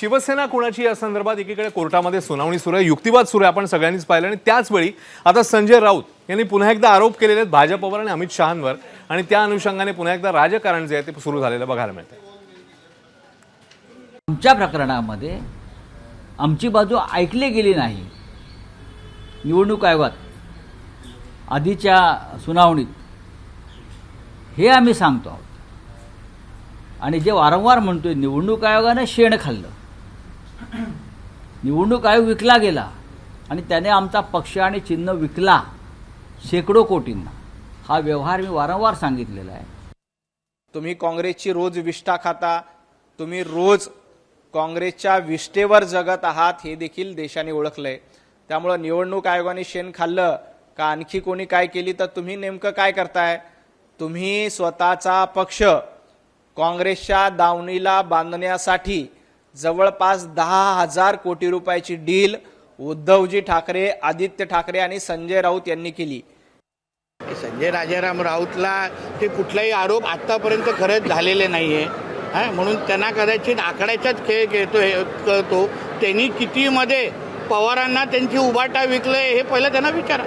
शिवसेना कोणाची या संदर्भात एकीकडे कोर्टामध्ये सुनावणी सुरू आहे, युक्तिवाद सुरू आहे, आपण सगळ्यांनीच पाहिलं। आणि त्याच वेळी आता संजय राऊत यांनी पुन्हा एकदा आरोप केलेले आहेत भाजपवर आणि अमित शहांवर, आणि त्या अनुषंगाने पुन्हा एकदा राजकारण जे आहे ते सुरू झालेलं बघायला मिळतं। आमच्या प्रकरणामध्ये आमची बाजू ऐकली गेली नाही। निवडणूक आयोगात आधीच्या सुनावणीत हे आम्ही सांगतो आहोत। आणि जे वारंवार म्हणतोय निवडणूक आयोगाने शेण खाल्लं, निवडणूक आयोग विकला गेला आणि त्याने आमचा पक्ष आणि चिन्ह विकला शेकडो कोटींना, हा व्यवहार मी वारंवार सांगितलेला आहे। तुम्ही काँग्रेसची रोज विष्ठा खाता, तुम्ही रोज काँग्रेसच्या विष्ठेवर जगत आहात हे देखील देशाने ओळखलंय। त्यामुळे निवडणूक आयोगाने शेण खाल्लं का आणखी कोणी काय केली तर तुम्ही नेमकं काय करताय? तुम्ही स्वतःचा पक्ष काँग्रेसच्या दावणीला बांधण्यासाठी जवळपास 10,000 कोटी रुपयाची डील उद्धवजी ठाकरे, आदित्य ठाकरे आणि संजय राऊत यांनी केली। संजय राजाराम राऊतला ते कुठलाही आरोप आतापर्यंत खरंच झालेले नाहीये, म्हणून त्यांना कदाचित आकड्याचाच खेळ कळतो। त्यांनी किती मध्ये पवारांना त्यांची उभाटा विकलंय हे पहिलं त्यांना विचारा।